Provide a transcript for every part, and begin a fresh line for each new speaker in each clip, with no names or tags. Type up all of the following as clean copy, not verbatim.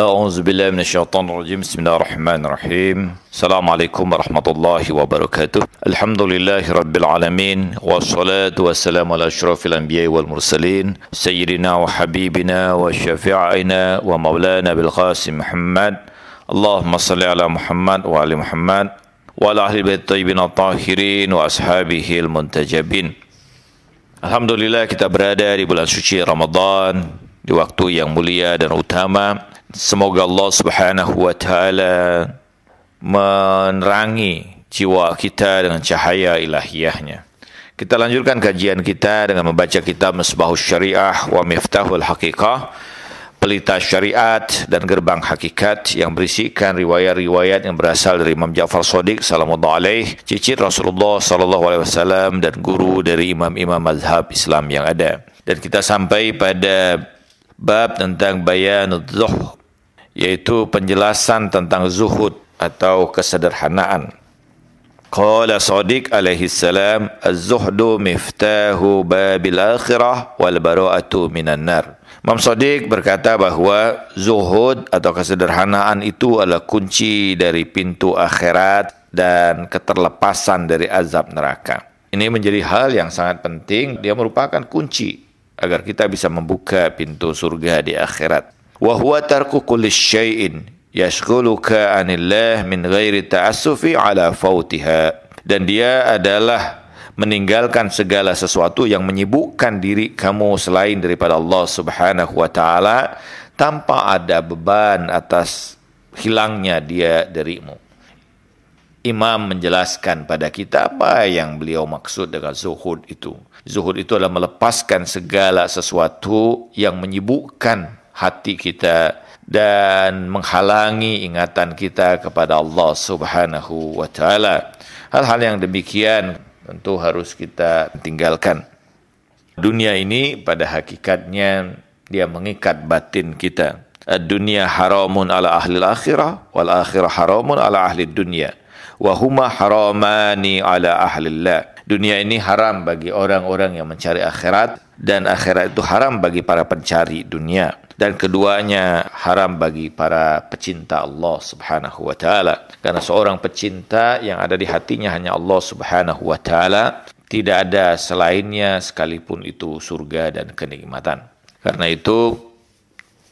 أعوذ بالله من الشيطان الرجيم بسم الله الرحمن الرحيم السلام عليكم ورحمة الله وبركاته الحمد لله رب العالمين والصلاة والسلام على أشرف الأنبياء والمرسلين سيدنا وحبيبنا وشفيعنا ومولانا بالقاسم محمد اللهم صل على محمد وعلى محمد وعلى أهل البيت الطيبين الطاهرين وأصحابه المنتجبين. Alhamdulillah kita berada di bulan suci Ramadan, di waktu yang mulia dan utama. Semoga Allah Subhanahu wa taala menerangi jiwa kita dengan cahaya ilahiyahnya. Kita lanjutkan kajian kita dengan membaca kitab Misbahus Syariah wa Miftahul Haqiqah, pelita syariat dan gerbang hakikat, yang berisikan riwayat-riwayat yang berasal dari Imam Ja'far Shadiq sallallahu alaihi, cicit Rasulullah sallallahu alaihi wasallam dan guru dari imam-imam mazhab Islam yang ada. Dan kita sampai pada bab tentang bayanud zuhd, yaitu penjelasan tentang zuhud atau kesederhanaan. Qala Shadiq alaihi salam, az-zuhdu miftahu babil akhirah wal bara'atu minan nar. Imam Shadiq berkata bahwa zuhud atau kesederhanaan itu adalah kunci dari pintu akhirat dan keterlepasan dari azab neraka. Ini menjadi hal yang sangat penting, dia merupakan kunci agar kita bisa membuka pintu surga di akhirat. Wa huwa tarku kulli syai'in yashghuluka 'anillah min ghairi ta'assufi 'ala fautiha. Dan dia adalah meninggalkan segala sesuatu yang menyibukkan diri kamu selain daripada Allah Subhanahu wa taala tanpa ada beban atas hilangnya dia darimu. Imam menjelaskan pada kita apa yang beliau maksud dengan zuhud itu. Zuhud itu adalah melepaskan segala sesuatu yang menyibukkan hati kita dan menghalangi ingatan kita kepada Allah Subhanahu wa taala. Hal-hal yang demikian tentu harus kita tinggalkan. Dunia ini pada hakikatnya dia mengikat batin kita. Ad-dunya haramun ala ahli al-akhirah wal akhirah haramun ala ahli dunya wa huma haramani ala ahlillah. Dunia ini haram bagi orang-orang yang mencari akhirat, dan akhirat itu haram bagi para pencari dunia. Dan keduanya haram bagi para pecinta Allah Subhanahu wa taala. Karena seorang pecinta yang ada di hatinya hanya Allah Subhanahu wa taala, tidak ada selainnya sekalipun itu surga dan kenikmatan. Karena itu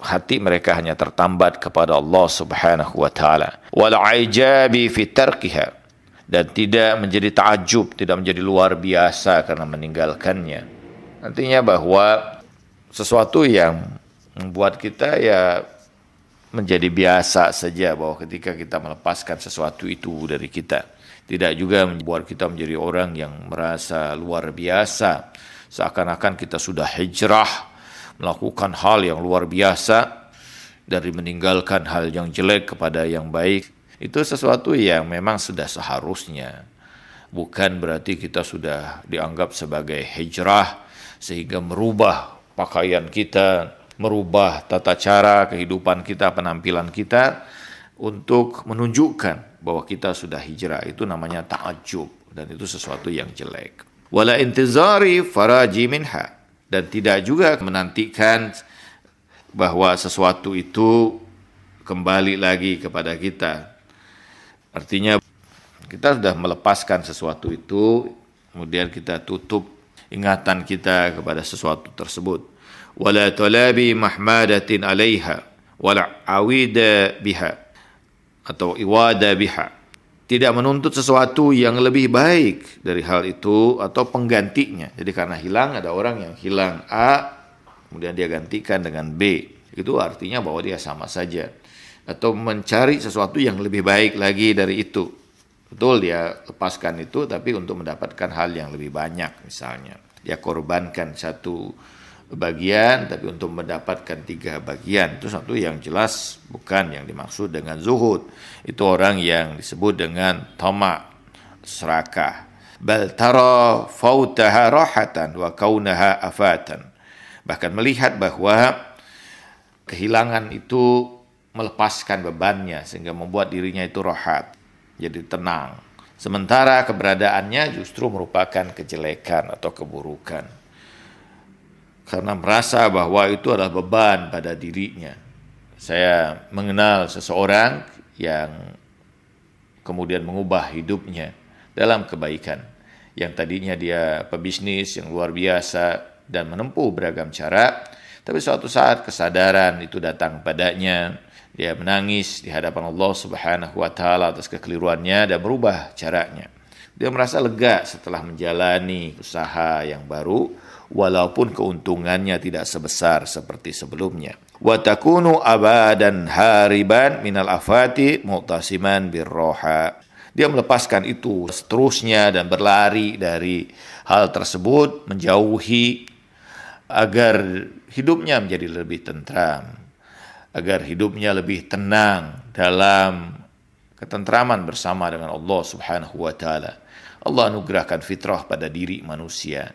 hati mereka hanya tertambat kepada Allah Subhanahu wa taala. Wal aijabi fi tarkiha, dan tidak menjadi takjub, tidak menjadi luar biasa karena meninggalkannya. Artinya bahwa sesuatu yang membuat kita ya menjadi biasa saja, bahwa ketika kita melepaskan sesuatu itu dari kita, tidak juga membuat kita menjadi orang yang merasa luar biasa, seakan-akan kita sudah hijrah, melakukan hal yang luar biasa dari meninggalkan hal yang jelek kepada yang baik. Itu sesuatu yang memang sudah seharusnya. Bukan berarti kita sudah dianggap sebagai hijrah sehingga merubah pakaian kita, merubah tata cara kehidupan kita, penampilan kita untuk menunjukkan bahwa kita sudah hijrah. Itu namanya ta'ajjub, dan itu sesuatu yang jelek. Wala intizari faraji minha, dan tidak juga menantikan bahwa sesuatu itu kembali lagi kepada kita. Artinya kita sudah melepaskan sesuatu itu, kemudian kita tutup ingatan kita kepada sesuatu tersebut. Wala talabi mahmadatin 'alaiha wala awida biha atau iwada biha. Tidak menuntut sesuatu yang lebih baik dari hal itu atau penggantinya. Jadi karena hilang, ada orang yang hilang A, kemudian dia gantikan dengan B. Itu artinya bahwa dia sama saja. Atau mencari sesuatu yang lebih baik lagi dari itu. Betul, dia lepaskan itu, tapi untuk mendapatkan hal yang lebih banyak misalnya. Dia korbankan satu bagian, tapi untuk mendapatkan 3 bagian. Itu satu yang jelas bukan yang dimaksud dengan zuhud. Itu orang yang disebut dengan tama', serakah. Bal tara fautaha rahatan wa kaunaha afatan. Bahkan melihat bahwa kehilangan itu melepaskan bebannya sehingga membuat dirinya itu rahat, jadi tenang. Sementara keberadaannya justru merupakan kejelekan atau keburukan. Karena merasa bahwa itu adalah beban pada dirinya. Saya mengenal seseorang yang kemudian mengubah hidupnya dalam kebaikan. Yang tadinya dia pebisnis yang luar biasa dan menempuh beragam cara, tapi suatu saat kesadaran itu datang padanya. Dia menangis di hadapan Allah Subhanahu wa taala atas kekeliruannya dan berubah caranya. Dia merasa lega setelah menjalani usaha yang baru, walaupun keuntungannya tidak sebesar seperti sebelumnya. Wa takunu abadan hariban minal afati mu'tasiman birroha. Dia melepaskan itu seterusnya dan berlari dari hal tersebut, menjauhi agar hidupnya menjadi lebih tentram, agar hidupnya lebih tenang dalam ketentraman bersama dengan Allah Subhanahu wa taala. Allah anugerahkan fitrah pada diri manusia,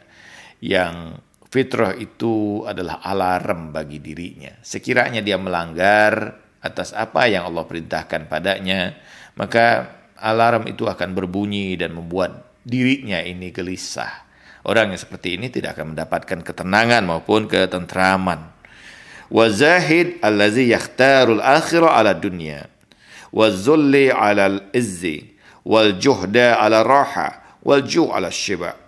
yang fitrah itu adalah alarm bagi dirinya. Sekiranya dia melanggar atas apa yang Allah perintahkan padanya, maka alarm itu akan berbunyi dan membuat dirinya ini gelisah. Orang yang seperti ini tidak akan mendapatkan ketenangan maupun ketentraman. Wa zahid allazi yakhtarul akhirah ala dunya, wa zulli ala al-izzi, wal juhda ala raha, wal ju' ala shiba.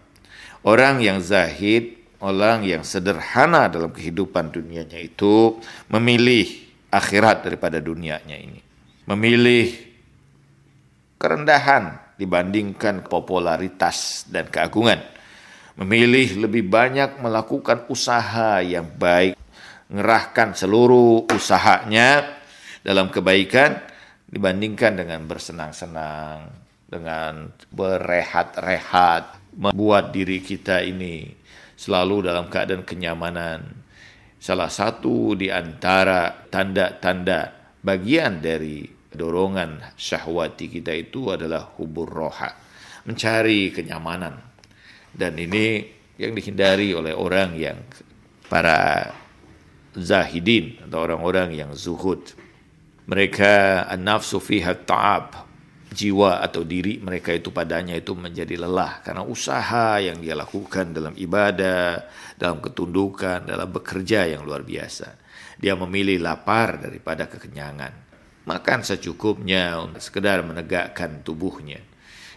Orang yang zahid, orang yang sederhana dalam kehidupan dunianya itu memilih akhirat daripada dunianya ini. Memilih kerendahan dibandingkan popularitas dan keagungan. Memilih lebih banyak melakukan usaha yang baik, ngerahkan seluruh usahanya dalam kebaikan dibandingkan dengan bersenang-senang, dengan berehat-rehat, membuat diri kita ini selalu dalam keadaan kenyamanan. Salah satu di antara tanda-tanda bagian dari dorongan syahwati kita itu adalah hubur roha, mencari kenyamanan. Dan ini yang dihindari oleh orang yang para zahidin atau orang-orang yang zuhud. Mereka an-nafsu fiha ta'ab, jiwa atau diri mereka itu padanya itu menjadi lelah karena usaha yang dia lakukan dalam ibadah, dalam ketundukan, dalam bekerja yang luar biasa. Dia memilih lapar daripada kekenyangan. Makan secukupnya untuk sekedar menegakkan tubuhnya.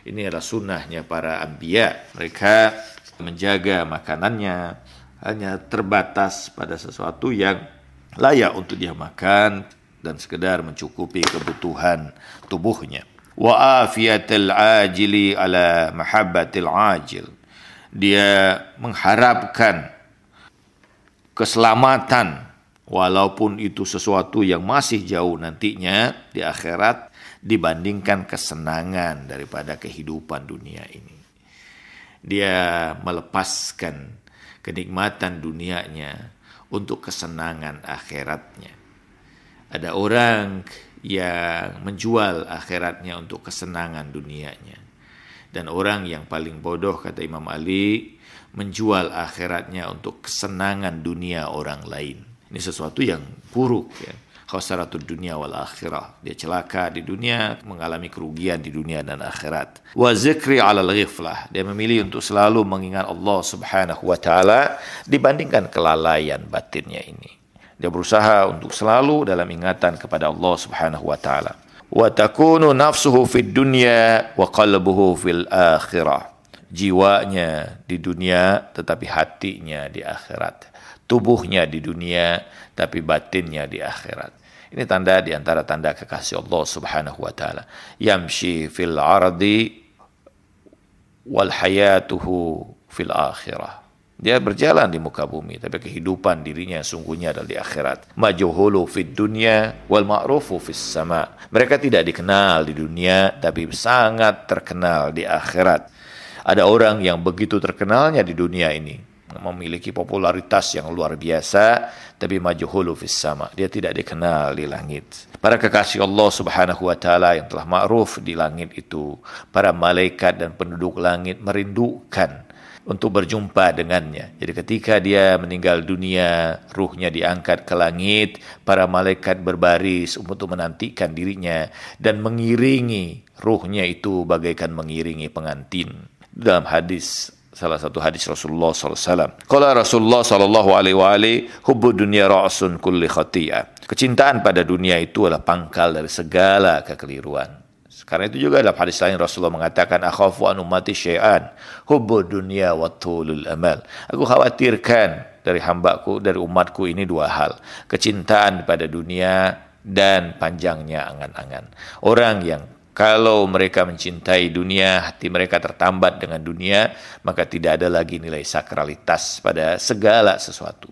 Ini adalah sunnahnya para anbiya. Mereka menjaga makanannya hanya terbatas pada sesuatu yang layak untuk dia makan dan sekedar mencukupi kebutuhan tubuhnya. Wa afiyatil ajili ala mahabbatil ajil. Dia mengharapkan keselamatan walaupun itu sesuatu yang masih jauh nantinya di akhirat dibandingkan kesenangan daripada kehidupan dunia ini. Dia melepaskan kenikmatan dunianya untuk kesenangan akhiratnya. Ada orang yang menjual akhiratnya untuk kesenangan dunianya. Dan orang yang paling bodoh, kata Imam Ali, menjual akhiratnya untuk kesenangan dunia orang lain. Ini sesuatu yang buruk ya. Khasaratud dunia wal akhirah. Dia celaka di dunia, mengalami kerugian di dunia dan akhirat. Wa zikri alal ghiflah. Dia memilih untuk selalu mengingat Allah Subhanahu wa taala dibandingkan kelalaian batinnya ini. Dia berusaha untuk selalu dalam ingatan kepada Allah Subhanahu wa taala. Wa takunu nafsuhu fid dunya wa qalbuhu fil akhirah. Jiwanya di dunia tetapi hatinya di akhirat. Tubuhnya di dunia tapi batinnya di akhirat. Ini tanda di antara tanda kekasih Allah Subhanahu wa taala. Yamshi fil ardi wal hayatuhu fil akhirah. Dia berjalan di muka bumi tapi kehidupan dirinya sungguhnya adalah di akhirat. Majhulu fid dunya wal ma'rufu fis sama. Mereka tidak dikenal di dunia tapi sangat terkenal di akhirat. Ada orang yang begitu terkenalnya di dunia ini, memiliki popularitas yang luar biasa, tapi majhulu fis sama. Dia tidak dikenal di langit. Para kekasih Allah Subhanahu wa taala yang telah ma'ruf di langit itu, para malaikat dan penduduk langit merindukan untuk berjumpa dengannya. Jadi ketika dia meninggal dunia, ruhnya diangkat ke langit, para malaikat berbaris untuk menantikan dirinya dan mengiringi ruhnya itu bagaikan mengiringi pengantin. Dalam hadis salah satu hadis Rasulullah SAW. Qala Rasulullah SAW, hubbu dunya ra'sun kulli khati'ah. Kecintaan pada dunia itu adalah pangkal dari segala kekeliruan. Karena itu juga dalam hadis lain Rasulullah mengatakan, akhafu an ummati syai'an, hubbu dunya wa tulul amal. Aku khawatirkan dari hambaku, dari umatku ini dua hal. Kecintaan pada dunia dan panjangnya angan-angan. Orang yang kalau mereka mencintai dunia, hati mereka tertambat dengan dunia, maka tidak ada lagi nilai sakralitas pada segala sesuatu.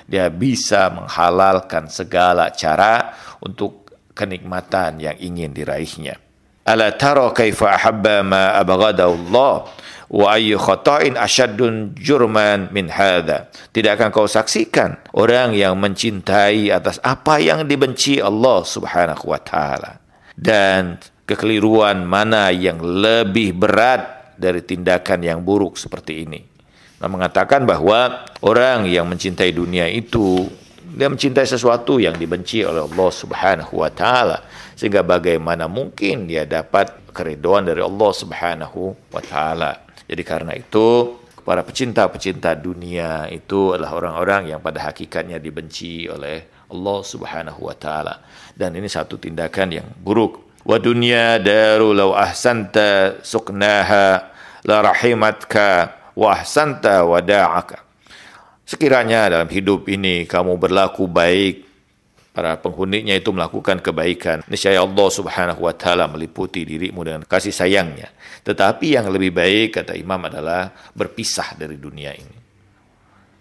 Dia bisa menghalalkan segala cara untuk kenikmatan yang ingin diraihnya. Ala tara kaifa ahabba ma abghadahu Allah wa ayyu khata'in ashaddun jurman min hadha. Tidak akan kau saksikan orang yang mencintai atas apa yang dibenci Allah Subhanahu wa taala. Dan kekeliruan mana yang lebih berat dari tindakan yang buruk seperti ini. Nah, mengatakan bahwa orang yang mencintai dunia itu, dia mencintai sesuatu yang dibenci oleh Allah Subhanahu wa taala, sehingga bagaimana mungkin dia dapat keridhaan dari Allah Subhanahu wa taala. Jadi karena itu para pecinta-pecinta dunia itu adalah orang-orang yang pada hakikatnya dibenci oleh Allah Subhanahu wa taala, dan ini satu tindakan yang buruk. Wa dunya daru law ahsanta suknaha la rahimatka wa ahsanta wada'aka. Sekiranya dalam hidup ini kamu berlaku baik, para penghuninya itu melakukan kebaikan, niscaya Allah Subhanahu wa taala meliputi dirimu dengan kasih sayangnya. Tetapi yang lebih baik, kata Imam, adalah berpisah dari dunia ini.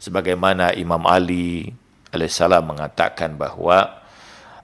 Sebagaimana Imam Ali alaihissalam mengatakan bahwa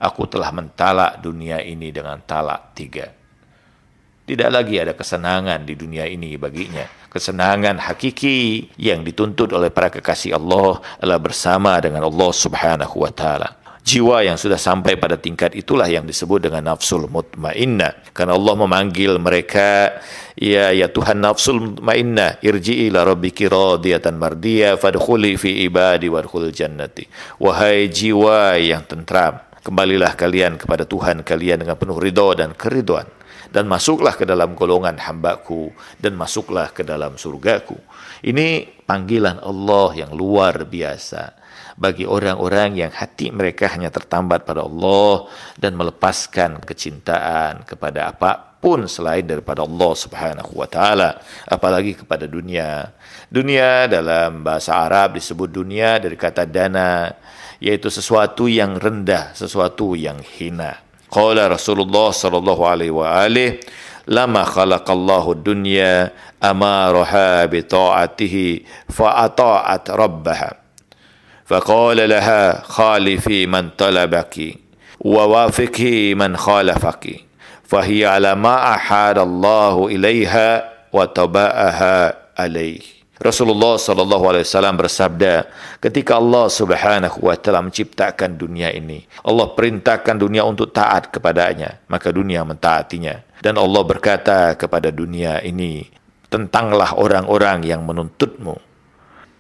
aku telah mentalak dunia ini dengan talak 3. Tidak lagi ada kesenangan di dunia ini baginya. Kesenangan hakiki yang dituntut oleh para kekasih Allah adalah bersama dengan Allah Subhanahu wa taala. Jiwa yang sudah sampai pada tingkat itulah yang disebut dengan nafsul mutmainnah. Karena Allah memanggil mereka, ya Tuhan nafsul mutmainnah, irji'i ila rabbiki radiyatan mardiyah fadkhuli fi ibadi wadkhul jannati. Wahai jiwa yang tentram, kembalilah kalian kepada Tuhan kalian dengan penuh ridha dan keridhaan, dan masuklah ke dalam golongan hambaku, dan masuklah ke dalam surgaku. Ini panggilan Allah yang luar biasa bagi orang-orang yang hati mereka hanya tertambat pada Allah dan melepaskan kecintaan kepada apapun selain daripada Allah Subhanahu wa taala, apalagi kepada dunia. Dunia dalam bahasa Arab disebut dunia dari kata dana, yaitu sesuatu yang rendah, sesuatu yang hina. Qala Rasulullah sallallahu alaihi wa alihi, lama khalaqallahu dunya amaraha bi ta'atihi fa ata'at rabbaha. فقال لها خالفي من طلبك ووافقي من خالفك فهي على ما أحاد الله إليها وتباءها عليه. Rasulullah SAW bersabda, ketika Allah Subhanahu wa taala menciptakan dunia ini, Allah perintahkan dunia untuk taat kepadanya, maka dunia mentaatinya. Dan Allah berkata kepada dunia ini, tentanglah orang-orang yang menuntutmu,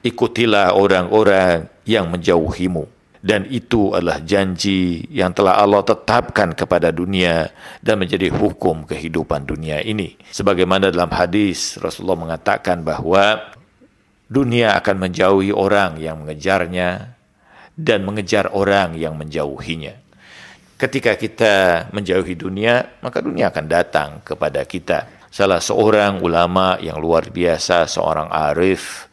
ikutilah orang-orang yang menjauhimu. Dan itu adalah janji yang telah Allah tetapkan kepada dunia dan menjadi hukum kehidupan dunia ini. Sebagaimana dalam hadis Rasulullah mengatakan bahwa dunia akan menjauhi orang yang mengejarnya dan mengejar orang yang menjauhinya. Ketika kita menjauhi dunia, maka dunia akan datang kepada kita. Salah seorang ulama yang luar biasa, seorang arif,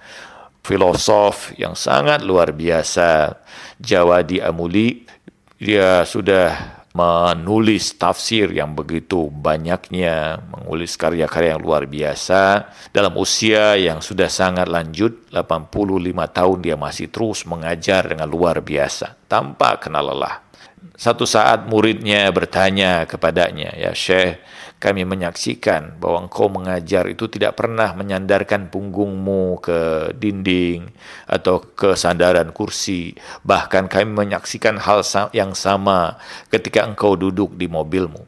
filosof yang sangat luar biasa, Jawadi Amuli, dia sudah menulis tafsir yang begitu banyaknya, menulis karya-karya yang luar biasa. Dalam usia yang sudah sangat lanjut, 85 tahun, dia masih terus mengajar dengan luar biasa, tanpa kenal lelah. Satu saat muridnya bertanya kepadanya, ya Syekh, kami menyaksikan bahwa engkau mengajar itu tidak pernah menyandarkan punggungmu ke dinding atau ke sandaran kursi. Bahkan kami menyaksikan hal yang sama ketika engkau duduk di mobilmu.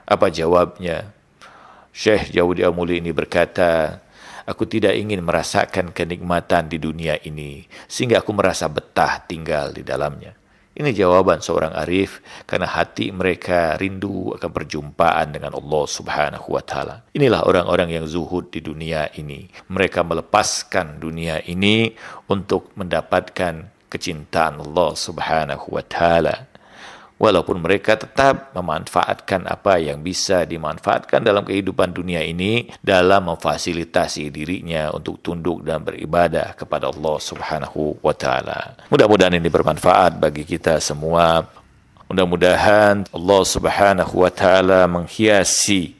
Apa jawabnya? Syekh Jawadi Amuli ini berkata, aku tidak ingin merasakan kenikmatan di dunia ini sehingga aku merasa betah tinggal di dalamnya. Ini jawaban seorang arif karena hati mereka rindu akan perjumpaan dengan Allah Subhanahu wa taala. Inilah orang-orang yang zuhud di dunia ini. Mereka melepaskan dunia ini untuk mendapatkan kecintaan Allah Subhanahu wa taala. Walaupun mereka tetap memanfaatkan apa yang bisa dimanfaatkan dalam kehidupan dunia ini dalam memfasilitasi dirinya untuk tunduk dan beribadah kepada Allah Subhanahu wa taala. Mudah-mudahan ini bermanfaat bagi kita semua. Mudah-mudahan Allah Subhanahu wa taala menghiasi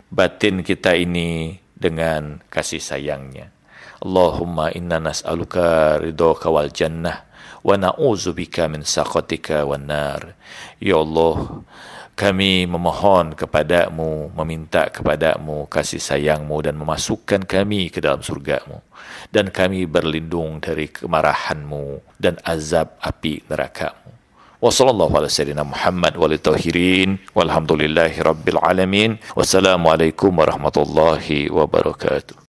batin kita ini dengan kasih sayangnya. Allahumma inna nas'aluka ridhaka wal jannah wa na'udzubika min sakhatika wan nar. Ya Allah, kami memohon kepadamu, meminta kepadamu kasih sayangmu dan memasukkan kami ke dalam surgamu. Dan kami berlindung dari kemarahanmu dan azab api nerakamu. Wa sallallahu ala sayyidina Muhammad wa li tahirin walhamdulillahi rabbil alamin. Wassalamualaikum warahmatullahi wabarakatuh.